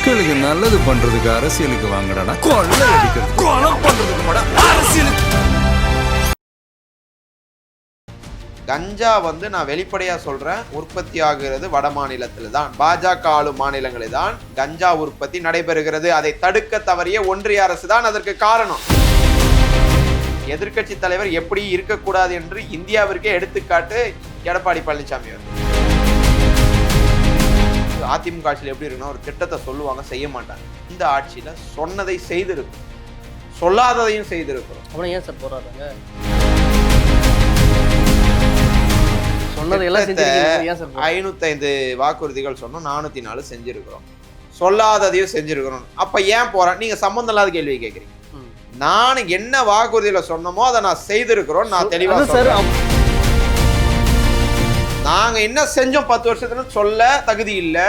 மக்களுக்கு நல்லது பண்றதுக்கு அரசியலுக்கு வாங்கடா, கொள்ளை அடிக்கிறது கொலை பண்றதுக்கு கூட அரசியலுக்கு. கஞ்சா நான் வெளிப்படையா சொல்றேன், உற்பத்தி ஆகிறது வட மாநிலத்தில் தான், பாஜக ஆளும் மாநிலங்களில் தான் கஞ்சா உற்பத்தி நடைபெறுகிறது. அதை தடுக்க தவறிய ஒன்றிய அரசு தான் அதற்கு காரணம். எதிர்க்கட்சி தலைவர் எப்படி இருக்கக்கூடாது என்று இந்தியாவிற்கே எடுத்துக்காட்டு எடப்பாடி பழனிசாமி அவர்கள். அதிமுக ஆட்சியில் எப்படி இருக்குன்னா, ஒரு திட்டத்தை சொல்லுவாங்க, செய்ய மாட்டாங்க. இந்த ஆட்சியில சொன்னதை செய்திருக்கும், சொல்லாததையும் செய்திருக்கிறோம். அப்புறம் ஏன் சார் போராடுறாங்க? சொன்னதெல்லாம் 505 வாக்குறுதிகள் சொன்னோம், 404 செஞ்சிருக்கிறோம். சொல்லாததையும் செஞ்சிருக்கிறோம். அப்ப ஏன் போறேன்? நீங்க சம்பந்தம் இல்லாத கேள்வி கேட்குறீங்க. நான் என்ன வாக்குறுதியில சொன்னமோ அதை நான் செய்திருக்கிறோம். நான் தெளிவா சொல்றேன். நாங்க என்ன செஞ்சோம் 10 வருஷத்துல சொல்ல தகுதி இல்லை,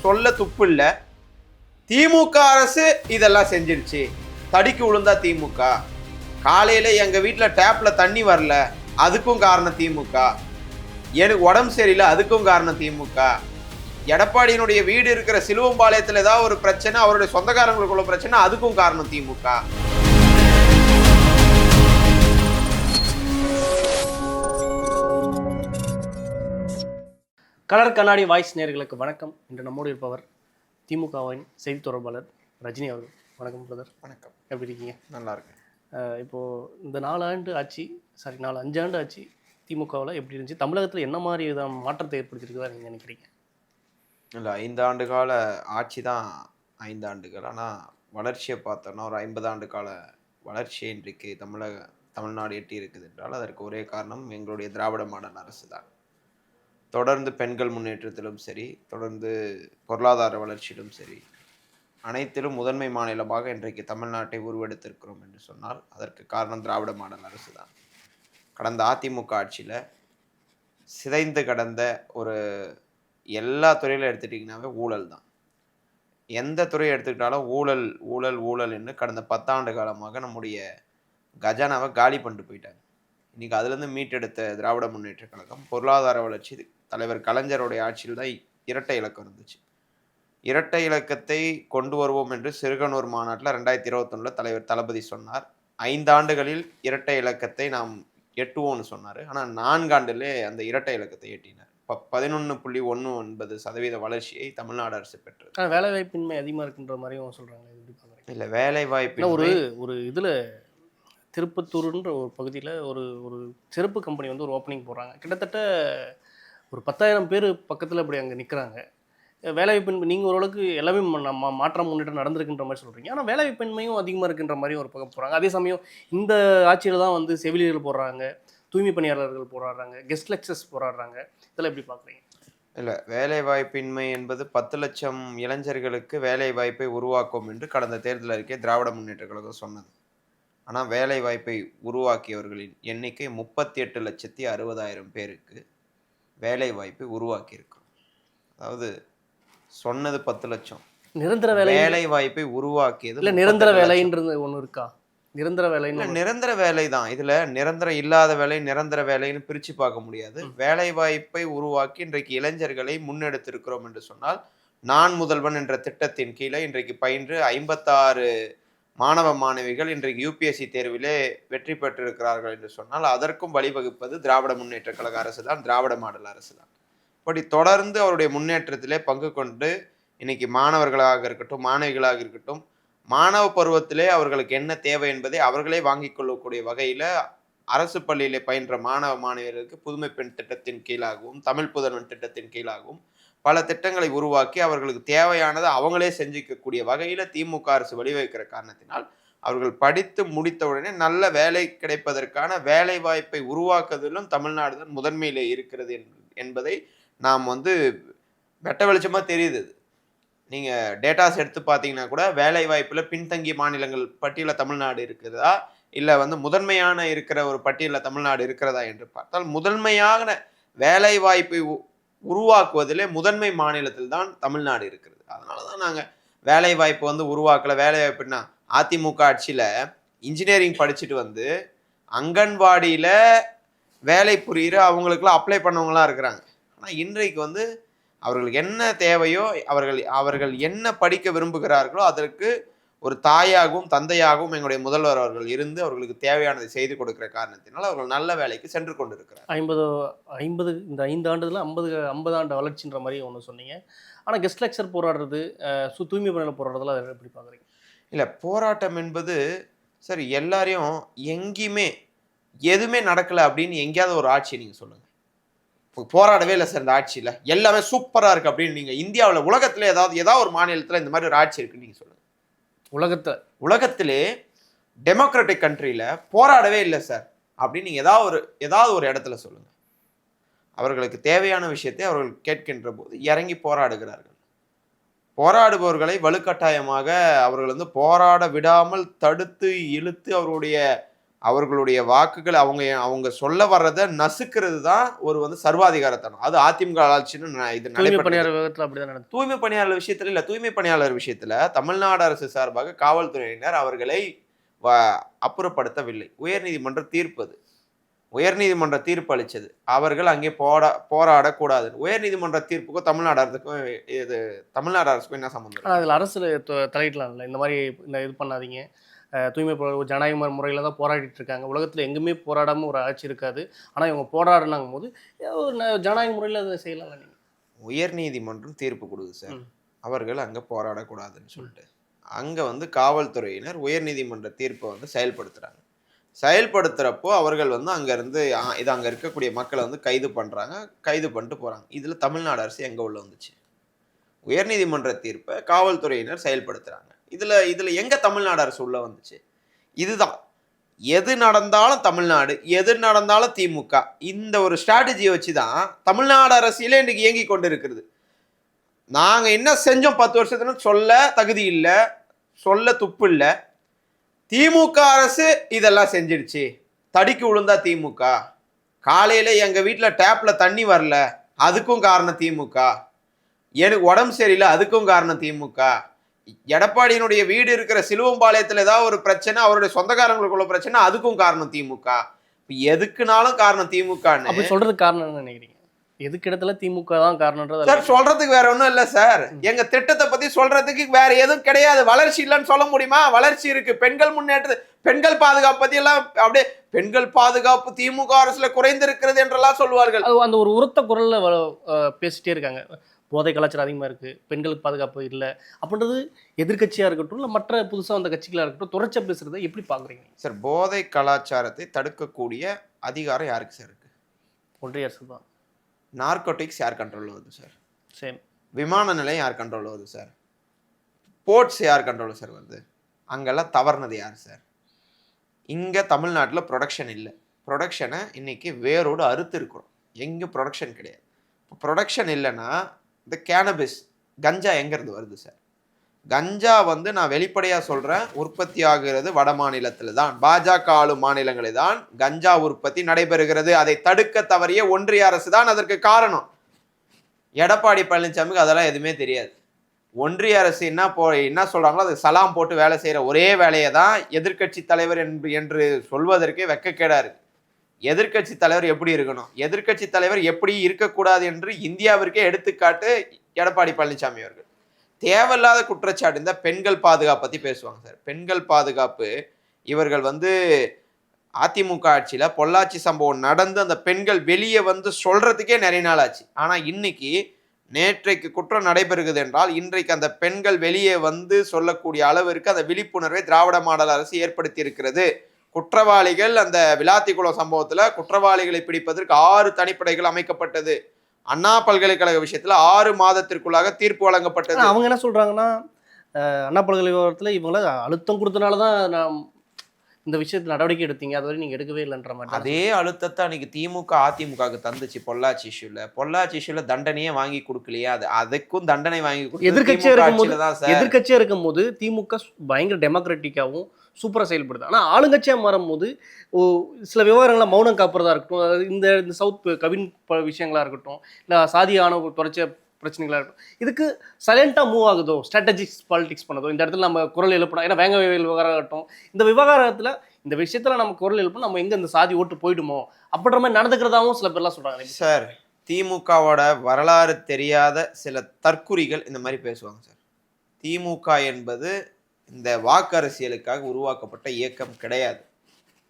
சொல்ல துப்பு இல்லை. திமுக அரசு இதெல்லாம் செஞ்சிருச்சு. தடிக்கு விழுந்தா திமுக. காலையில எங்க வீட்டுல டேப்ல தண்ணி வரல, அதுக்கும் காரணம் திமுக. எனக்கு உடம்பு சரியில்லை, அதுக்கும் காரணம் திமுக. எடப்பாடியினுடைய வீடு இருக்கிற சிலுவம்பாளையத்தில் ஏதாவது ஒரு பிரச்சனை, அவருடைய சொந்தக்காரங்களுக்குள்ள பிரச்சனை, அதுக்கும் காரணம் திமுக. கலர் கண்ணாடி வாய்ஸ் நேயர்களுக்கு வணக்கம். இன்று நம்மோடு இருப்பவர் திமுகவின் செய்தி தொடர்பாளர் ரஜினி அவர்கள். வணக்கம் பிரதர். வணக்கம். எப்படி இருக்கீங்க? நல்லா இருக்கேன். இப்போது இந்த 5 ஆண்டு ஆட்சி திமுகவில் எப்படி இருந்துச்சு? தமிழகத்தில் என்ன மாதிரி மாற்றத்தை ஏற்படுத்தியிருக்குதா நீங்கள் நினைக்கிறீங்க? இல்லை, 5 ஆண்டு கால ஆட்சி தான் 5 ஆண்டுகள். ஆனால் வளர்ச்சியை பார்த்தோன்னா ஒரு 50 ஆண்டு கால வளர்ச்சியை இன்றைக்கு தமிழ்நாடு எட்டி இருக்குது என்றால் அதற்கு ஒரே காரணம் எங்களுடைய திராவிட மாடல் அரசு தான். தொடர்ந்து பெண்கள் முன்னேற்றத்திலும் சரி, தொடர்ந்து பொருளாதார வளர்ச்சியிலும் சரி, அனைத்திலும் முதன்மை மாநிலமாக இன்றைக்கு தமிழ்நாட்டை உருவெடுத்திருக்கிறோம் என்று சொன்னால் அதற்கு காரணம் திராவிட மாடல் அரசு தான். கடந்த அதிமுக ஆட்சியில் சிதைந்து கடந்த ஒரு எல்லா துறையிலும் எடுத்துட்டிங்கனாவே ஊழல் தான். எந்த துறையை எடுத்துக்கிட்டாலும் ஊழல் ஊழல் ஊழல் என்று கடந்த 10 ஆண்டு காலமாக நம்முடைய கஜானாவை காலி பண்ணிட்டு போயிட்டாங்க. இன்றைக்கி அதுலேருந்து மீட்டெடுத்த திராவிட முன்னேற்ற கழகம் பொருளாதார வளர்ச்சி தலைவர் கலைஞருடைய ஆட்சியில் தான் இரட்டை இலக்கம் இருந்துச்சு. இரட்டை இலக்கத்தை கொண்டு வருவோம் என்று சிறுகனூர் மாநாட்டில் 2021 தலைவர் தளபதி சொன்னார். 5 ஆண்டுகளில் இரட்டை இலக்கத்தை நாம் எட்டுவோம்னு சொன்னார். ஆனால் 4 ஆண்டுலே அந்த இரட்டை இலக்கத்தை எட்டினார். 11.19% வளர்ச்சியை தமிழ்நாடு அரசு பெற்றது. வேலை வாய்ப்பின்மை அதிகமாக இருக்குன்ற மாதிரியும் சொல்கிறாங்க. இல்லை, வேலை வாய்ப்பு ஒரு இதில் திருப்பத்தூர்ன்ற ஒரு பகுதியில் ஒரு செருப்பு கம்பெனி ஒரு ஓப்பனிங் போடுறாங்க. கிட்டத்தட்ட ஒரு 10,000 பேர் பக்கத்தில் அப்படி அங்கே நிற்கிறாங்க. வேலைவாய்ப்பின்மை நீங்கள் ஓரளவுக்கு எல்லாமே மாற்றம் முன்னேற்றம் நடந்திருக்குன்ற மாதிரி சொல்கிறீங்க. ஆனால் வேலைவாய்ப்பின்மையும் அதிகமாக இருக்குன்ற மாதிரி ஒரு பக்கம் போகிறாங்க. அதே சமயம் இந்த ஆட்சியில் தான் செவிலியர்கள் போடுறாங்க, தூய்மை பணியாளர்கள் போராடுறாங்க, கெஸ்ட் லெக்சர்ஸ் போராடுறாங்க. இதெல்லாம் எப்படி பார்க்குறீங்க? இல்லை, வேலை வாய்ப்பின்மை என்பது 10 லட்சம் இளைஞர்களுக்கு வேலை வாய்ப்பை உருவாக்கும் என்று கடந்த தேர்தல் அறிக்கை திராவிட முன்னேற்ற கழகம் சொன்னது. ஆனால் வேலை வாய்ப்பை உருவாக்கியவர்களின் எண்ணிக்கை 38,60,000 பேருக்கு வேலை வாய்ப்பை உருவாக்கியிருக்கிறோம். அதாவது சொன்னது 10 லட்சம், நிரந்தர வேலை வாய்ப்பை உருவாக்கியது இல்லை. நிரந்தர வேலைன்றது ஒன்று இருக்கா? நிரந்தர வேலை நிரந்தர வேலை தான். இதுல நிரந்தரம் இல்லாத வேலை, நிரந்தர வேலைன்னு பிரிச்சு பார்க்க முடியாது. வேலை வாய்ப்பை உருவாக்கி இன்றைக்கு இளைஞர்களை முன்னெடுத்திருக்கிறோம் என்று சொன்னால், நான் முதல்வன் என்ற திட்டத்தின் கீழே இன்றைக்கு பயின்று 56 மாணவ மாணவிகள் இன்றைக்கு யூபிஎஸ்சி தேர்விலே வெற்றி பெற்றிருக்கிறார்கள் என்று சொன்னால் அதற்கும் வழிவகுப்பது திராவிட முன்னேற்ற கழக அரசு தான், திராவிட மாடல் அரசு தான். இப்படி தொடர்ந்து அவருடைய முன்னேற்றத்திலே பங்கு கொண்டு இன்னைக்கு மாணவர்களாக இருக்கட்டும், மாணவிகளாக இருக்கட்டும், மாணவ பருவத்திலே அவர்களுக்கு என்ன தேவை என்பதை அவர்களே வாங்கிக் கொள்ளக்கூடிய வகையில் அரசு பள்ளியிலே பயின்ற மாணவ மாணவியர்களுக்கு புதுமை பெண் திட்டத்தின் கீழாகவும் தமிழ் புதல்வன் திட்டத்தின் கீழாகவும் பல திட்டங்களை உருவாக்கி அவர்களுக்கு தேவையானதை அவங்களே செஞ்சிக்கக்கூடிய வகையில் திமுக அரசு வழிவகுக்கிற காரணத்தினால் அவர்கள் படித்து முடித்தவுடனே நல்ல வேலை கிடைப்பதற்கான வேலை வாய்ப்பை உருவாக்குவதிலும் தமிழ்நாடு தான் முதன்மையிலே இருக்கிறது என்பதை நாம் வெட்ட வெளிச்சமாக தெரியுது. நீங்கள் டேட்டாஸ் எடுத்து பார்த்தீங்கன்னா கூட வேலை வாய்ப்பில் பின்தங்கிய மாநிலங்கள் பட்டியலில் தமிழ்நாடு இருக்கிறதா, இல்லை முதன்மையான இருக்கிற ஒரு பட்டியலில் தமிழ்நாடு இருக்கிறதா என்று பார்த்தால் முதன்மையான வேலை வாய்ப்பை உருவாக்குவதிலே முதன்மை மாநிலத்தில் தான் தமிழ்நாடு இருக்கிறது. அதனால தான் நாங்கள் வேலை வாய்ப்பு உருவாக்கலை. வேலை வாய்ப்புன்னா அதிமுக ஆட்சியில் இன்ஜினியரிங் படிச்சுட்டு அங்கன்வாடியில் வேலை புரிகிற அவங்களுக்குலாம் அப்ளை பண்ணவங்களாம் இருக்கிறாங்க. ஆனால் இன்றைக்கு அவர்களுக்கு என்ன தேவையோ, அவர்கள் என்ன படிக்க விரும்புகிறார்களோ அதற்கு ஒரு தாயாகவும் தந்தையாகவும் எங்களுடைய முதல்வர் அவர்கள் இருந்து அவர்களுக்கு தேவையானதை செய்து கொடுக்கிற காரணத்தினால் அவர்கள் நல்ல வேலைக்கு சென்று கொண்டிருக்கிறார். 50 இந்த 5 ஆண்டுல 50 ஆண்டு வளர்ச்சின்ற மாதிரி ஒன்று சொன்னீங்க. ஆனால் கெஸ்ட் லெக்சர் போராடுறது, தூய்மை பணியில் போராடுறதுலாம் அதை எப்படி பார்க்குறீங்க? இல்லை, போராட்டம் என்பது சரி, எல்லாரையும் எங்கேயுமே எதுவுமே நடக்கலை அப்படின்னு எங்கேயாவது ஒரு ஆட்சி நீங்கள் சொல்லுங்கள். போராடவே இல்லை சார் இந்த ஆட்சியில், எல்லாமே சூப்பராக இருக்குது அப்படின்னு நீங்கள் இந்தியாவில் உலகத்தில் ஏதாவது ஒரு மாநிலத்தில் இந்த மாதிரி ஒரு ஆட்சி இருக்குன்னு நீங்கள் சொல்லுங்கள். உலகத்திலே டெமோக்ராட்டிக் கண்ட்ரியில் போராடவே இல்லை சார் அப்படின்னு நீங்கள் ஏதாவது ஒரு இடத்துல சொல்லுங்கள். அவர்களுக்கு தேவையான விஷயத்தை அவர்கள் கேட்கின்ற போது இறங்கி போராடுகிறார்கள். போராடுபவர்களை வலுக்கட்டாயமாக அவர்கள் வந்து போராட விடாமல் தடுத்து இழுத்து அவர்களுடைய வாக்குகள் அவங்க சொல்ல வர்றதை நசுக்கிறது தான் ஒரு வந்து சர்வாதிகாரத்தனம். அது அதிமுக ஆட்சின்னு இது தூய்மை பணியாளர் விஷயத்துல இல்ல, தூய்மை பணியாளர் விஷயத்துல தமிழ்நாடு அரசு சார்பாக காவல்துறையினர் அவர்களை அப்புறப்படுத்தவில்லை. உயர்நீதிமன்ற தீர்ப்பு அளிச்சது அவர்கள் அங்கே போராடக்கூடாது. உயர்நீதிமன்ற தீர்ப்புக்கும் தமிழ்நாடு அரசுக்கும் என்ன சம்பந்தம்? அதில் அரசு தலையிடலாம் இல்லை, இந்த மாதிரி இது பண்ணாதீங்க, தூய்மை ஜனநாயக முறையில் தான் போராடிட்டு இருக்காங்க. உலகத்தில் எங்குமே போராடாமல் ஒரு ஆட்சி இருக்காது. ஆனால் இவங்க போராடினாங்க போது ஜனநாயக முறையில் அதை செய்யலாம். நீங்கள் உயர்நீதிமன்றம் தீர்ப்பு கொடுக்குது சார், அவர்கள் அங்கே போராடக்கூடாதுன்னு சொல்லிட்டு அங்கே வந்து காவல்துறையினர் உயர்நீதிமன்ற தீர்ப்பை வந்து செயல்படுத்துகிறப்போ அவர்கள் வந்து அங்கேருந்து அங்கே இருக்கக்கூடிய மக்களை வந்து கைது பண்ணிட்டு போகிறாங்க. இதில் தமிழ்நாடு அரசு எங்கே உள்ள வந்துச்சு? உயர்நீதிமன்ற தீர்ப்பை காவல்துறையினர் செயல்படுத்துகிறாங்க. இதில் எங்கே தமிழ்நாடு அரசு உள்ள வந்துச்சு? இதுதான், எது நடந்தாலும் தமிழ்நாடு, எது நடந்தாலும் திமுக, இந்த ஒரு ஸ்ட்ராட்டஜியை வச்சு தான் தமிழ்நாடு அரசியலே இன்றைக்கு இயங்கி கொண்டு இருக்கிறது. நாங்கள் என்ன செஞ்சோம் 10 வருஷத்துல சொல்ல தகுதி இல்லை, சொல்ல துப்பு இல்லை. திமுக அரசு இதெல்லாம் செஞ்சிடுச்சு. தடிக்கு விழுந்தா திமுக. காலையில் எங்கள் வீட்டில் டேப்பில் தண்ணி வரல, அதுக்கும் காரணம் திமுக. எனக்கு உடம்பு சரியில்லை, அதுக்கும் காரணம் திமுக. எடப்பாடியினுடைய வீடு இருக்கிற சிலுவம்பாளையத்தில் ஏதாவது ஒரு பிரச்சனை, அவருடைய சொந்தக்காரங்களுக்குள்ள பிரச்சனை, அதுக்கும் காரணம் திமுக. எதுக்குனாலும் காரணம் திமுகன்னு அப்படி சொல்றதுக்கு காரணம் என்ன நினைக்கிறீங்க? எதுக்கு இடத்துல திமுக தான் காரணம்ன்றது சார் சொல்றதுக்கு வேற ஒன்றும் இல்லை சார். எங்க திட்டத்தை பத்தி சொல்றதுக்கு வேற எதுவும் கிடையாது. வளர்ச்சி இல்லைன்னு சொல்ல முடியுமா? வளர்ச்சி இருக்கு. பெண்கள் முன்னேற்ற, பெண்கள் பாதுகாப்பு பத்தி எல்லாம் அப்படியே பெண்கள் பாதுகாப்பு திமுக அரசுல குறைந்திருக்கிறது என்றெல்லாம் சொல்லுவார்கள். அந்த ஒரு உரத்த குரல்ல பேசிட்டே இருக்காங்க. போதை கலாச்சாரம் அதிகமாக இருக்குது, பெண்களுக்கு பாதுகாப்பு இல்லை அப்படின்றது எதிர்கட்சியாக இருக்கட்டும் இல்லை மற்ற புதுசாக வந்த கட்சிகளாக இருக்கட்டும் தொடர்ச்சியாக பேசுகிறத எப்படி பார்க்குறீங்க சார்? போதை கலாச்சாரத்தை தடுக்கக்கூடிய அதிகாரம் யாருக்கு சார் இருக்குது? ஒன்றிய அரசு தான். நார்கோட்டிக்ஸ் யார் கண்ட்ரோலில் வருது சார்? சேம். விமான நிலையம் யார் கண்ட்ரோலில் வருது சார்? போர்ட்ஸ் யார் கண்ட்ரோலில் சார் வருது? அங்கெல்லாம் தவறுனது யார் சார்? இங்கே தமிழ்நாட்டில் ப்ரொடக்ஷன் இல்லை. ப்ரொடக்ஷனை இன்னைக்கு வேரோடு அறுத்து இருக்கிறோம். எங்கே ப்ரொடக்ஷன் கிடையாது. இப்போ ப்ரொடக்ஷன் இல்லைன்னா இந்த கேனபிஸ் கஞ்சா எங்கேருந்து வருது சார்? கஞ்சா வந்து நான் வெளிப்படையாக சொல்கிறேன், உற்பத்தி ஆகிறது வட மாநிலத்தில் தான், பாஜக ஆளும் மாநிலங்களில் தான் கஞ்சா உற்பத்தி நடைபெறுகிறது. அதை தடுக்க தவறிய ஒன்றிய அரசு தான் அதற்கு காரணம். எடப்பாடி பழனிசாமிக்கு அதெல்லாம் எதுவுமே தெரியாது. ஒன்றிய அரசு என்ன சொல்கிறாங்களோ அது சலாம் போட்டு வேலை செய்கிற ஒரே வேலையை தான் எதிர்கட்சி தலைவர் என்று சொல்வதற்கே வெக்கக்கேடாக இருக்குது. எதிர்கட்சி தலைவர் எப்படி இருக்கணும், எதிர்கட்சி தலைவர் எப்படி இருக்கக்கூடாது என்று இந்தியாவிற்கே எடுத்துக்காட்டு எடப்பாடி பழனிசாமி அவர்கள். தேவையில்லாத குற்றச்சாட்டு. இந்த பெண்கள் பாதுகாப்பு பற்றி பேசுவாங்க சார். பெண்கள் பாதுகாப்பு இவர்கள் வந்து அதிமுக ஆட்சியில் பொள்ளாச்சி சம்பவம் நடந்து அந்த பெண்கள் வெளியே வந்து சொல்றதுக்கே நிறைய நாள் ஆச்சு. ஆனால் இன்னைக்கு நேற்றைக்கு குற்றம் நடைபெறுகிறது என்றால் இன்றைக்கு அந்த பெண்கள் வெளியே வந்து சொல்லக்கூடிய அளவிற்கு அந்த விழிப்புணர்வை திராவிட மாடல் அரசு ஏற்படுத்தி இருக்கிறது. குற்றவாளிகள் அந்த விளாத்திக்குளம் சம்பவத்தில் குற்றவாளிகளை பிடிப்பதற்கு 6 தனிப்படைகள் அமைக்கப்பட்டது. அண்ணா பல்கலைக்கழக விஷயத்துல 6 மாதத்திற்குள்ளாக தீர்ப்பு வழங்கப்பட்டது. அவங்க என்ன சொல்றாங்கன்னா, அண்ணா பல்கலைக்கழகத்தில் இவங்கள அழுத்தம் கொடுத்தனால தான் நான் இந்த விஷயத்தில் நடவடிக்கை எடுத்தீங்க, அதுவரை நீங்க எடுக்கவே இல்லைன்ற மாதிரி. அதே அழுத்தத்தை அன்னைக்கு திமுக அதிமுகவுக்கு தந்துச்சு பொள்ளாச்சி இஷ்யூல தண்டனையே வாங்கி கொடுக்கலையா? அதுக்கும் தண்டனை வாங்கி எதிர்கட்சியா இருக்கும் போது திமுக பயங்கர டெமோக்ராட்டிக்காவும் சூப்பராக செயல்படுது. ஆனால் ஆளுங்கட்சியாக மாறும்போது சில விவகாரங்களை மௌனம் காப்புறதா இருக்கட்டும், அதாவது இந்த சவுத் கவின் விஷயங்களாக இருக்கட்டும், இல்லை சாதி ஆணவ தொடர்ச்சிய பிரச்சனைகளாக இருக்கட்டும், இதுக்கு சைலண்டாக மூவ் ஆகுதோ, ஸ்ட்ராட்டஜிக்ஸ் பாலிடிக்ஸ் பண்ணதோ, இந்த இடத்துல நம்ம குரல் எழுப்பணும். ஏன்னா வேங்க விவகாரம் ஆகட்டும், இந்த விவகாரத்தில் இந்த விஷயத்தில் நம்ம குரல் எழுப்பணும், நம்ம எங்கே இந்த சாதி ஓட்டு போயிடுமோ அப்படின்ற மாதிரி நடந்துக்கிறதாவும் சில பேர்லாம் சொல்கிறாங்க. சார் திமுகவோட வரலாறு தெரியாத சில தற்குறிகள் இந்த மாதிரி பேசுவாங்க சார். திமுக என்பது இந்த வாக்கு அரசியலுக்காக உருவாக்கப்பட்ட இயக்கம் கிடையாது.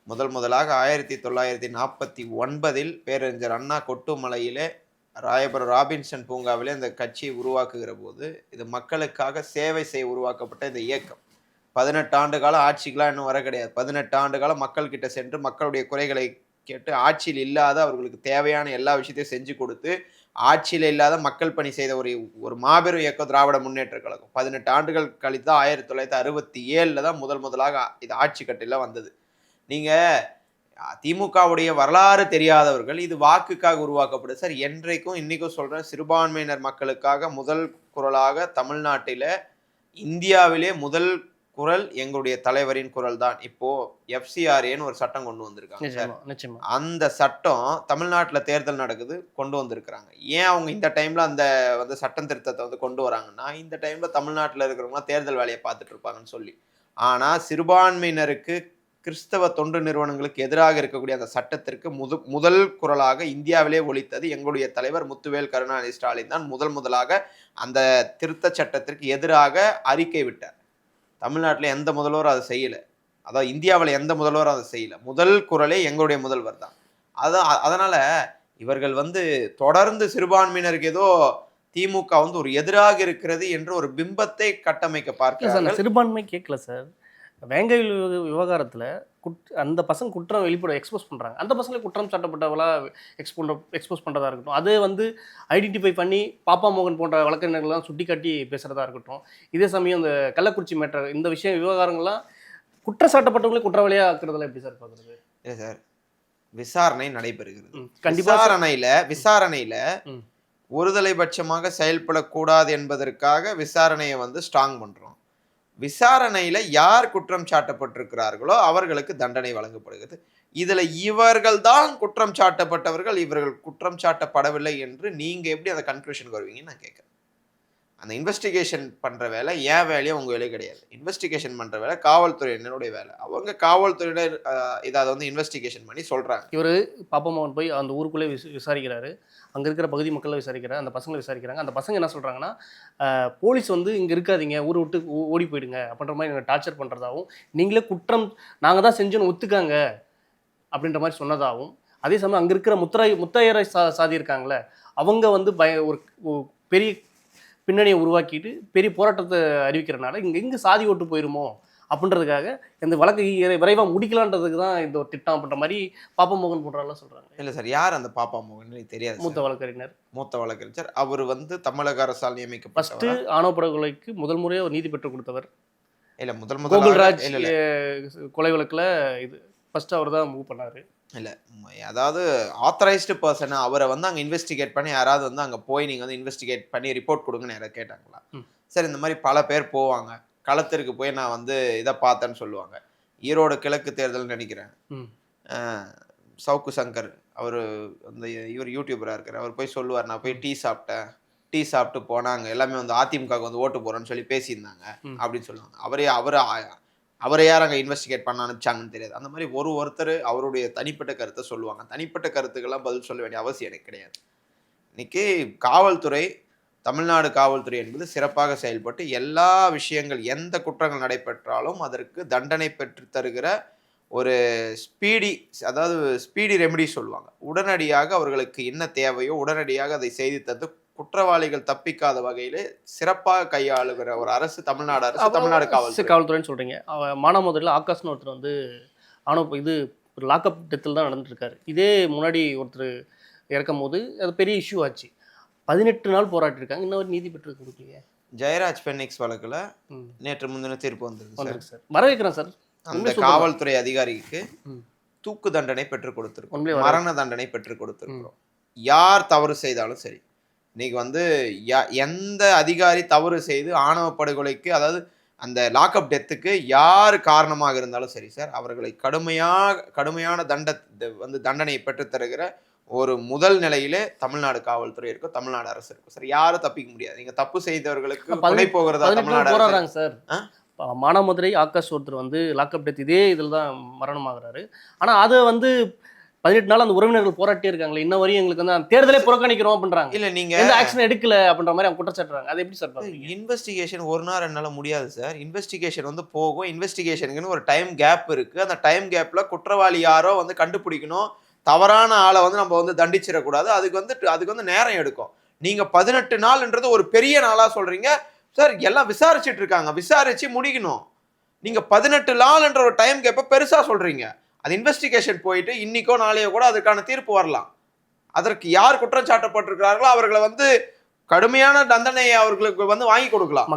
முதலாக 1949 பேரறிஞர் அண்ணா கொட்டுமலையிலே ராயபுரம் ராபின்சன் பூங்காவிலே இந்த கட்சியை உருவாக்குகிற போது இது மக்களுக்காக சேவை செய்ய உருவாக்கப்பட்ட இந்த இயக்கம் 18 ஆண்டு கால ஆட்சிக்கெலாம் இன்னும் வர கிடையாது. 18 ஆண்டு காலம் மக்கள்கிட்ட சென்று மக்களுடைய குறைகளை கேட்டு ஆட்சியில் இல்லாத அவர்களுக்கு தேவையான எல்லா விஷயத்தையும் செஞ்சு கொடுத்து ஆட்சியில் இல்லாத மக்கள் பணி செய்த ஒரு மாபெரும் இயக்கம் திராவிட முன்னேற்ற கழகம். 18 ஆண்டுகள் கழித்து 1967 தான் முதலாக இது ஆட்சி கட்டில வந்தது. நீங்க திமுகவுடைய வரலாறு தெரியாதவர்கள் இது வாக்குக்காக உருவாக்கப்படுது சார். என்றைக்கும் இன்னைக்கும் சொல்றேன், சிறுபான்மையினர் மக்களுக்காக முதல் குரலாக தமிழ்நாட்டில இந்தியாவிலே முதல் குரல் எங்களுடைய தலைவரின் குரல் தான். இப்போ FCRAன்னு ஒரு சட்டம் கொண்டு வந்திருக்காங்க. அந்த சட்டம் தமிழ்நாட்டுல தேர்தல் நடக்குது, கொண்டு வந்திருக்கிறாங்க. ஏன் அவங்க இந்த டைம்ல அந்த சட்டம் திருத்தத்தை கொண்டு வராங்கன்னா, இந்த டைம்ல தமிழ்நாட்டுல இருக்கிறவங்க தேர்தல் வேலையை பார்த்துட்டு இருப்பாங்கன்னு சொல்லி. ஆனா சிறுபான்மையினருக்கு கிறிஸ்தவ தொண்டு நிறுவனங்களுக்கு எதிராக இருக்கக்கூடிய அந்த சட்டத்திற்கு முதல் குரலாக இந்தியாவிலே ஒலித்தது எங்களுடைய தலைவர் முத்துவேல் கருணாநிதி ஸ்டாலின் தான். முதலாக அந்த திருத்த சட்டத்திற்கு எதிராக அறிக்கை விட்டார். தமிழ்நாட்டில் எந்த முதல்வரும் அதை செய்யலை, அதாவது இந்தியாவில் எந்த முதல்வரும் அதை செய்யலை. முதல் குரலே எங்களுடைய முதல்வர் தான். அதனால இவர்கள் தொடர்ந்து சிறுபான்மையினருக்கு ஏதோ திமுக ஒரு எதிராக இருக்கிறது என்று ஒரு பிம்பத்தை கட்டமைக்க பார்க்கிறார்கள். சிறுபான்மை கேட்கல சார். வேங்கை விவகாரத்தில் அந்த பசங்க குற்றம் எக்ஸ்போஸ் பண்ணுறாங்க. அந்த பசங்களை குற்றம் சாட்டப்பட்டவளா எக்ஸ்போஸ் பண்ணுறதா இருக்கட்டும், அது ஐடென்டிஃபை பண்ணி பாப்பா மோகன் போன்ற வழக்கறிஞர்கள்லாம் சுட்டி காட்டி பேசுகிறதா இருக்கட்டும். இதே சமயம் இந்த கள்ளக்குறிச்சி மேட்டர் இந்த விஷயம் விவகாரங்கள்லாம் குற்றம் சாட்டப்பட்டவங்களே குற்றவாளியாக ஆக்குறதுல எப்படி சார் பார்க்குறது? இல்லை சார், விசாரணை நடைபெறுகிறது. விசாரணையில் ஒருதலைபட்சமாக செயல்படக்கூடாது என்பதற்காக விசாரணையை ஸ்ட்ராங் பண்ணுறோம். விசாரணையில யார் குற்றம் சாட்டப்பட்டிருக்கிறார்களோ அவர்களுக்கு தண்டனை வழங்கப்படுகிறது. இதுல இவர்கள் தான் குற்றம் சாட்டப்பட்டவர்கள், இவர்கள் குற்றம் சாட்டப்படவில்லை என்று நீங்க எப்படி அந்த கன்க்ளூஷனுக்கு வருவீங்கன்னு நான் கேட்கிறேன். அந்த இன்வெஸ்டிகேஷன் பண்ற வேலை என் வேலையும் உங்க வேலையும் கிடையாது. இன்வெஸ்டிகேஷன் பண்ற வேலை காவல்துறையினருடைய வேலை. அவங்க காவல்துறையினர் இதை இன்வெஸ்டிகேஷன் பண்ணி சொல்றாங்க. இவர் பாப்பா மோகன் போய் அந்த ஊருக்குள்ளே விசாரிக்கிறாரு. அங்கே இருக்கிற பகுதி மக்களை விசாரிக்கிறாங்க, அந்த பசங்களை விசாரிக்கிறாங்க. அந்த பசங்க என்ன சொல்கிறாங்கன்னா, போலீஸ் இங்கே இருக்காதீங்க, ஊரை விட்டு ஓடி போயிடுங்க அப்படின்ற மாதிரி எங்களை டார்ச்சர் பண்ணுறதாகவும், நீங்களே குற்றம் நாங்கள் தான் செஞ்சோன்னு ஒத்துக்காங்க அப்படின்ற மாதிரி சொன்னதாகவும், அதே சமயம் அங்கே இருக்கிற முத்தையரை சாதி இருக்காங்களே அவங்க ஒரு பெரிய பின்னணியை உருவாக்கிட்டு பெரிய போராட்டத்தை அறிவிக்கிறனால இங்கே சாதி ஓட்டு போயிருமோ அப்படின்றதுக்காக இந்த வழக்கு விரைவாக முடிக்கலான்றதுக்கு தான் இந்த ஒரு திட்டம் அப்படின்ற மாதிரி பாப்பா மோகன் போன்றாலாம் சொல்கிறாங்க. இல்லை சார், யார் அந்த பாப்பா மோகன் தெரியாது. மூத்த வழக்கறிஞர். அவர் தமிழக அரசால் நியமிக்கப்பட்ட ஃபர்ஸ்ட் ஆணவ படுகொலைக்கு முதல் முறையாக ஒரு நீதி பெற்று கொடுத்தவர். இல்லை, கோகுல்ராஜ் கொலை வழக்கில் இது ஃபர்ஸ்ட் அவர் தான் மூவ் பண்ணாரு. இல்லை, அதாவது ஆத்தரைஸ்டு பர்சனை அவரை அங்கே இன்வெஸ்டிகேட் பண்ணி யாராவது அங்கே போய் நீங்கள் இன்வெஸ்டிகேட் பண்ணி ரிப்போர்ட் கொடுங்கன்னு யாராவது கேட்டாங்களா? சார், இந்த மாதிரி பல பேர் போவாங்க, களத்திற்கு போய் நான் இதை பார்த்தேன்னு சொல்லுவாங்க. ஈரோடு கிழக்கு தேர்தல் நினைக்கிறேன், சவுக்கு சங்கர் அவர் இவர் யூடியூபராக இருக்கிறார். அவர் போய் சொல்லுவார், நான் போய் டீ சாப்பிட்டு போனாங்க, எல்லாமே அதிமுகவுக்கு ஓட்டு போகிறேன்னு சொல்லி பேசியிருந்தாங்க அப்படின்னு சொல்லுவாங்க. அவரை யார் அங்கே இன்வெஸ்டிகேட் பண்ண அனுப்பிச்சாங்கன்னு தெரியாது. அந்த மாதிரி ஒருத்தர் அவருடைய தனிப்பட்ட கருத்தை சொல்லுவாங்க. தனிப்பட்ட கருத்துக்கெல்லாம் பதில் சொல்ல வேண்டிய அவசியம் எனக்கு கிடையாது. இன்னைக்கு காவல்துறை, தமிழ்நாடு காவல்துறை என்பது சிறப்பாக செயல்பட்டு எல்லா விஷயங்கள் எந்த குற்றங்கள் நடைபெற்றாலும் அதற்கு தண்டனை பெற்று தருகிற ஒரு ஸ்பீடி ரெமெடி சொல்லுவாங்க. உடனடியாக அவர்களுக்கு என்ன தேவையோ உடனடியாக அதை செய்து தந்து குற்றவாளிகள் தப்பிக்காத வகையிலே சிறப்பாக கையாளுகிற ஒரு அரசு தமிழ்நாடு அரசு, தமிழ்நாடு காவல்துறைன்னு சொல்றீங்க. மானாமதுரையில் ஆகாஷ்னு ஒருத்தர் இது ஒரு லாக்அப் டெத்தில் தான் நடந்துருக்காரு. இதே முன்னாடி ஒருத்தர் இறக்கும் போது அது பெரிய இஷ்யூ ஆச்சு. 18 நாள் போராட்டிருக்காங்க, இன்னொரு நீதி பெற்று கொடுக்கலையே. ஜெயராஜ் பென்னிக்ஸ் வழக்குல நேற்று முந்தின தீர்ப்பு வந்திருக்கு சார். வரவேற்கிறேன் சார். அந்த காவல்துறை அதிகாரிக்கு தூக்கு தண்டனை பெற்றுக் கொடுத்திருக்கோம், மரண தண்டனை பெற்றுக் கொடுத்திருக்கிறோம். யார் தவறு செய்தாலும் சரி, இன்னைக்கு எந்த அதிகாரி தவறு செய்து ஆணவ படுகொலைக்கு, அதாவது அந்த லாக்அப் டெத்துக்கு யார் காரணமாக இருந்தாலும் சரி சார், அவர்களை கடுமையான தண்டனை பெற்று தருகிற ஒரு முதல் நிலையிலே தமிழ்நாடு காவல்துறை இருக்கும், தமிழ்நாடு அரசு இருக்கும் சார். யாரும் தப்பிக்க முடியாது. நீங்க தப்பு செய்தவர்களுக்கு துணை போகிறதா தமிழ்நாடு போராடுறாங்க சார். மானாமதுரை ஆகாஷ் ஒருத்தர் லாக்அப் டெத் இதே இதில் தான் மரணமாகிறாரு. ஆனால் அதை 18 நாள் அந்த உறவினர்கள் போராட்டே இருக்காங்களே, இன்ன வரையும் எங்களுக்கு வந்து அந்த தேர்தலே புறக்கணிக்கிறோம் அப்படின்றாங்க. இல்ல நீங்க எந்த ஆக்ஷன் எடுக்கல அப்படின்ற மாதிரி அவங்க குற்றச்சாட்டுறாங்க. அது எப்படி சார் பாக்குறீங்க? இன்வெஸ்டிகேஷன் ஒரு நாள் 2 நாள்ல முடியாது சார். இன்வெஸ்டிகேஷன் வந்து போகும். இன்வெஸ்டிகேஷனுக்குன்னு ஒரு டைம் கேப் இருக்கு. அந்த டைம் கேப்ல குற்றவாளி யாரோ வந்து கண்டுபிடிக்கணும். தவறான ஆளை வந்து நம்ம வந்து தண்டிச்சிடக்கூடாது. அதுக்கு வந்து நேரம் எடுக்கும். நீங்க 18 நாள்ன்றது ஒரு பெரிய நாளா சொல்றீங்க. சார் எல்லாம் விசாரிச்சுட்டு இருக்காங்க. விசாரிச்சு முடிக்கணும். நீங்க 18 நாள்ன்ற ஒரு டைம் கேப்ப பெருசா சொல்றீங்க. அது இன்வெஸ்டிகேஷன் போயிட்டு இன்னைக்கோ நாளையோ கூட அதுக்கான தீர்ப்பு வரலாம். அதற்கு யார் குற்றம் சாட்டப்பட்டிருக்கிறார்களோ அவர்களை வந்து கடுமையான தண்டனையை அவர்களுக்கு வந்து வாங்கி கொடுக்கலாம்.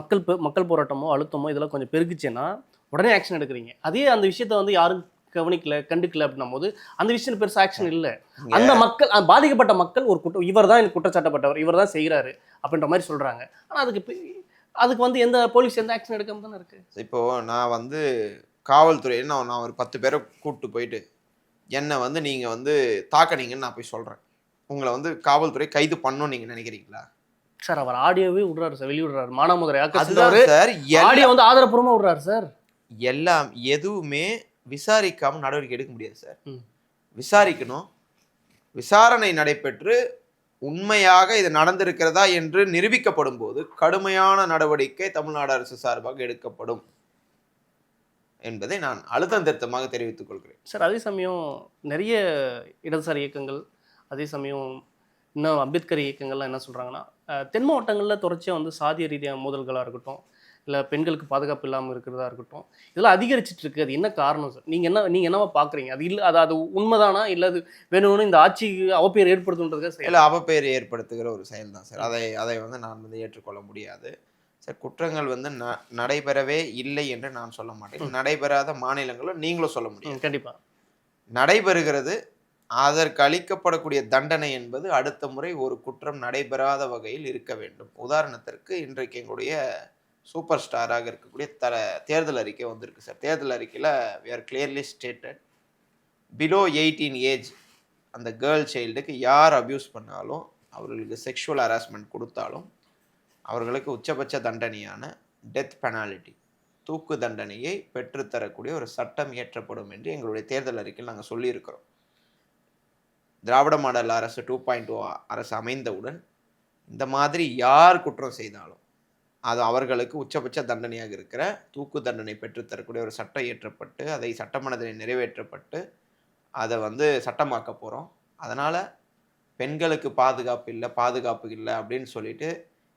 மக்கள் போராட்டமோ அழுத்தமோ இதெல்லாம் கொஞ்சம் பெருகுச்சுன்னா உடனே ஆக்ஷன் எடுக்கிறீங்க. அதே அந்த விஷயத்த வந்து யாரும் கவனிக்கல கண்டுக்கல அப்படின்னும் போது அந்த விஷயம் பெருசா ஆக்ஷன் இல்லை. அந்த மக்கள் பாதிக்கப்பட்ட மக்கள் ஒரு இவர் தான் குற்றச்சாட்டப்பட்டவர், இவர் தான் செய்கிறாரு அப்படின்ற மாதிரி சொல்றாங்க. ஆனா அதுக்கு வந்து எந்த போலீஸ் எந்த ஆக்ஷன் எடுக்காம தானே இருக்கு. இப்போ நான் வந்து காவல்துறையில் நான் ஒரு 10 பேரை கூப்பிட்டு போயிட்டு என்னை வந்து நீங்க வந்து தாக்குனீங்கன்னு நான் போய் சொல்றேன். உங்களை வந்து காவல்துறை கைது பண்ணணும்னு நீங்க நினைக்கிறீங்களா? சார் அவர் ஆடியோவே விடுறாரு சார், வெளியிடுறாரு. மானாமதுரை சார் ஆடியோ வந்து ஆதாரப்பூர்வமா விடுறாரு சார். எல்லாம் எதுவுமே விசாரிக்காம நடவடிக்கை எடுக்க முடியாது சார். விசாரிக்கணும். விசாரணை நடைபெற்று உண்மையாக இது நடந்திருக்கிறதா என்று நிரூபிக்கப்படும் போது கடுமையான நடவடிக்கை தமிழ்நாடு அரசு சார்பாக எடுக்கப்படும் என்பதை நான் அழுத்தம் திருத்தமாக தெரிவித்துக் கொள்கிறேன் சார். அதே சமயம் நிறைய இடதுசாரி இயக்கங்கள், அதே சமயம் இன்னும் அம்பேத்கர் இயக்கங்கள்லாம் என்ன சொல்கிறாங்கன்னா, தென் மாவட்டங்களில் தொடர்ச்சியாக வந்து சாதிய ரீதியான மோதல்களாக இருக்கட்டும், இல்லை பெண்களுக்கு பாதுகாப்பு இல்லாமல் இருக்கிறதா இருக்கட்டும், இதெல்லாம் அதிகரிச்சிட்டு இருக்கு. அது என்ன காரணம் சார்? நீங்கள் என்னவா பார்க்குறீங்க? அது இல்லை, அது உண்மைதானா, இல்லை அது வேணும்னு இந்த ஆட்சிக்கு அவப்பெயர் ஏற்படுத்துன்றதுக்காக இல்லை, அவப்பெயர் ஏற்படுத்துகிற ஒரு செயல் தான் சார். அதை வந்து நான் வந்து ஏற்றுக்கொள்ள முடியாது சார். குற்றங்கள் வந்து நடைபெறவே இல்லை என்று நான் சொல்ல மாட்டேன். நடைபெறாத மாநிலங்களும் நீங்களும் சொல்ல முடியும். கண்டிப்பாக நடைபெறுகிறது. அதற்கு அளிக்கப்படக்கூடிய தண்டனை என்பது அடுத்த முறை ஒரு குற்றம் நடைபெறாத வகையில் இருக்க வேண்டும். உதாரணத்திற்கு இன்றைக்கு எங்களுடைய சூப்பர் ஸ்டாராக இருக்கக்கூடிய தேர்தல் அறிக்கை வந்திருக்கு சார். தேர்தல் அறிக்கையில் we are clearly stated below 18 age அந்த கேர்ள் சைல்டுக்கு யார் அப்யூஸ் பண்ணாலும், அவர்களுக்கு செக்ஷுவல் ஹராஸ்மெண்ட் கொடுத்தாலும் அவர்களுக்கு உச்சபட்ச தண்டனையான டெத் பெனாலிட்டி, தூக்கு தண்டனையை பெற்றுத்தரக்கூடிய ஒரு சட்டம் இயற்றப்படும் என்று எங்களுடைய தேர்தல் அறிக்கையில் நாங்கள் சொல்லியிருக்கிறோம். திராவிட மாடல் அரசு 2.0 அரசு அமைந்தவுடன் இந்த மாதிரி யார் குற்றம் செய்தாலும் அது அவர்களுக்கு உச்சபட்ச தண்டனையாக இருக்கிற தூக்கு தண்டனை பெற்றுத்தரக்கூடிய ஒரு சட்டம் இயற்றப்பட்டு அதை சட்டமன்றத்தில் நிறைவேற்றப்பட்டு அதை வந்து சட்டமாக்க போகிறோம். அதனால் பெண்களுக்கு பாதுகாப்பு இல்லை அப்படின்னு சொல்லிட்டு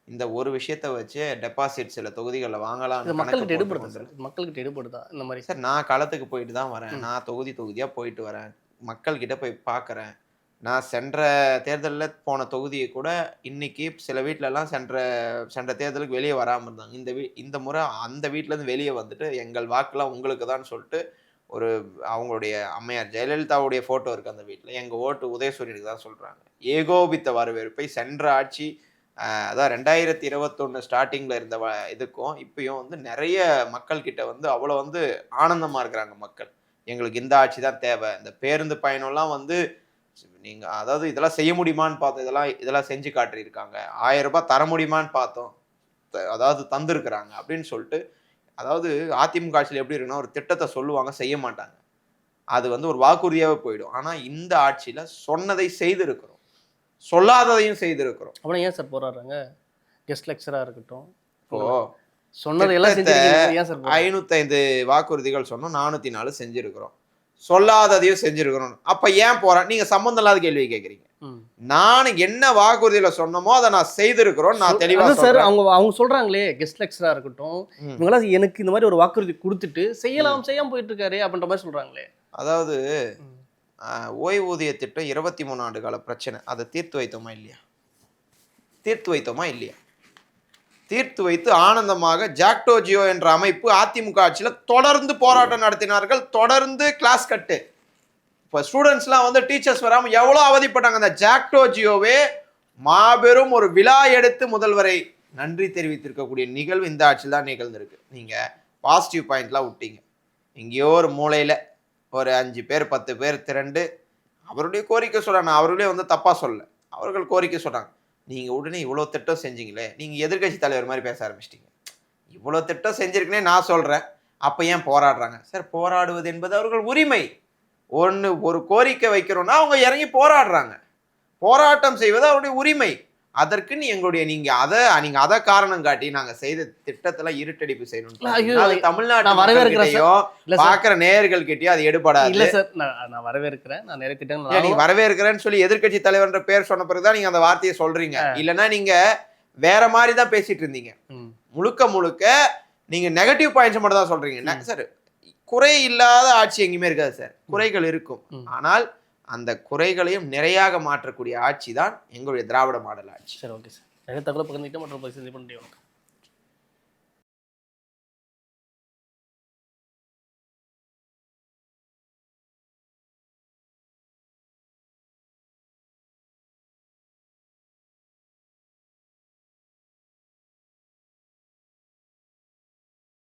இந்த ஒரு விஷயத்தை வச்சு டெபாசிட் சில தொகுதிகளில் வாங்கலாம். மக்கள்கிட்ட எடுபடுதா இந்த மாதிரி சார்? நான் களத்துக்கு போயிட்டு தான் வரேன். நான் தொகுதியாக போயிட்டு வரேன். மக்கள்கிட்ட போய் பார்க்குறேன். நான் சென்ற தேர்தலில் போன தொகுதியை கூட இன்னைக்கு சில வீட்டிலலாம் சென்ற தேர்தலுக்கு வெளியே வராமல் இருந்தாங்க. இந்த முறை அந்த வீட்டிலேருந்து வெளியே வந்துட்டு எங்கள் வாக்கெலாம் உங்களுக்கு தான் சொல்லிட்டு ஒரு அவங்களுடைய அம்மையார் ஜெயலலிதாவுடைய ஃபோட்டோ இருக்குது அந்த வீட்டில். எங்கள் ஓட்டு உதயசூரியனுக்கு தான் சொல்கிறாங்க. ஏகோபித்த வரவேற்பை சென்ற ஆட்சி அதான் 2021 ஸ்டார்டிங்கில் இருந்த இதுக்கும் இப்பயும் வந்து நிறைய மக்கள்கிட்ட வந்து அவ்வளோ வந்து ஆனந்தமாக இருக்கிறாங்க மக்கள். எங்களுக்கு இந்த ஆட்சி தான் தேவை. இந்த பேருந்து பயணம்லாம் வந்து நீங்கள் அதாவது இதெல்லாம் செய்ய முடியுமான்னு பார்த்தோம். இதெல்லாம் செஞ்சு காட்டியிருக்காங்க. 1000 ரூபாய் தர முடியுமான்னு பார்த்தோம். அதாவது தந்துருக்குறாங்க அப்படின்னு சொல்லிட்டு. அதாவது அதிமுக ஆட்சியில் எப்படி இருக்குன்னா, ஒரு திட்டத்தை சொல்லுவாங்க, செய்ய மாட்டாங்க. அது வந்து ஒரு வாக்குறுதியாகவே போயிடும். ஆனால் இந்த ஆட்சியில் சொன்னதை செய்திருக்கிறோம், சொல்லாததையும் செய்திருக்கிறோம். அப்புறம் ஏன் சார் போராடுறாங்க? கெஸ்ட் லெக்சராக இருக்கட்டும், இப்போ சொன்னதெல்லாம் 505 வாக்குறுதிகள் சொன்னோம், 404 செஞ்சிருக்கிறோம். சொல்லாததையும் செஞ்சிருக்கிறோம். அப்ப ஏன் போறேன்? நீங்க சம்பந்தம் இல்லாத கேள்வி கேட்குறீங்க. நான் என்ன வாக்குறுதியில சொன்னமோ அதை நான் செய்திருக்கிறோம். நான் தெளிவா சார் அவங்க சொல்றாங்களே கெஸ்ட் லெக்சரா இருக்கட்டும், இவங்களாம் எனக்கு இந்த மாதிரி ஒரு வாக்குறுதி கொடுத்துட்டு செய்யாம போயிட்டு இருக்காரு அப்படின்ற மாதிரி சொல்றாங்களே. அதாவது ஓய்வூதிய திட்டம் 23 ஆண்டு கால பிரச்சனை. அதை தீர்த்து வைத்தோமா இல்லையா? தீர்த்து வைத்து ஆனந்தமாக ஜாக்டோ ஜியோ என்ற அமைப்பு அதிமுக ஆட்சியில் தொடர்ந்து போராட்டம் நடத்தினார்கள். தொடர்ந்து கிளாஸ் கட்டு. இப்போ ஸ்டூடெண்ட்ஸ்லாம் வந்து டீச்சர்ஸ் வராமல் எவ்வளோ அவதிப்பட்டாங்க. அந்த ஜாக்டோ ஜியோவே மாபெரும் ஒரு விழா எடுத்து முதல்வரை நன்றி தெரிவித்திருக்கக்கூடிய நிகழ்வு இந்த ஆட்சியில் தான் நிகழ்ந்திருக்கு. நீங்கள் பாசிட்டிவ் பாயிண்ட்லாம் விட்டீங்க. எங்கேயோ ஒரு மூலையில் ஒரு 5 பேர் 10 பேர் திரண்டு அவருடைய கோரிக்கை சொல்கிறாங்க. அவர்களே வந்து தப்பாக சொல்லலை, அவர்கள் கோரிக்கை சொல்கிறாங்க. நீங்கள் உடனே இவ்வளோ திட்டம் செஞ்சீங்களே, நீங்கள் எதிர்கட்சி தலைவர் மாதிரி பேச ஆரம்பிச்சிட்டிங்க. இவ்வளோ திட்டம் செஞ்சிருக்குனே நான் சொல்கிறேன், அப்போ ஏன் போராடுறாங்க? சார், போராடுவது என்பது அவர்கள் உரிமை. ஒரு கோரிக்கை வைக்கிறோம்னா அவங்க இறங்கி போராடுறாங்க. போராட்டம் செய்வது அவருடைய உரிமை. அதற்கு நீங்க அதை காரணம் காட்டி நாங்க செய்த திட்டத்துல இருட்டடிப்பு செய்யணும். தமிழ்நாட்டு பாக்குற நேயர்கள் கிட்டயும் அது எடுபடாது. இல்ல சார், நான் வரவேற்கிறேன். நான் நிறைய திட்டங்கள் நீங்க வரவேற்கிறேன்னு சொல்லி எதிர்க்கட்சி தலைவர்ன்ற பேர் சொன்ன பிறகுதான் நீங்க அந்த வார்த்தையை சொல்றீங்க. இல்லைன்னா நீங்க வேற மாதிரி தான் பேசிட்டு இருந்தீங்க. முழுக்க நீங்க நெகட்டிவ் பாயிண்ட்ஸ் மட்டும் தான் சொல்றீங்க சார். குறை இல்லாத ஆட்சி எங்கேயுமே இருக்காது சார். குறைகள் இருக்கும். ஆனால் அந்த குறைகளையும் நிறையாக மாற்றக்கூடிய ஆட்சி தான் எங்களுடைய திராவிட மாடல் ஆட்சி. சரி, ஓகே சார். நிறைய தகவல் பகிர்ந்துக்கிட்டு மற்றும்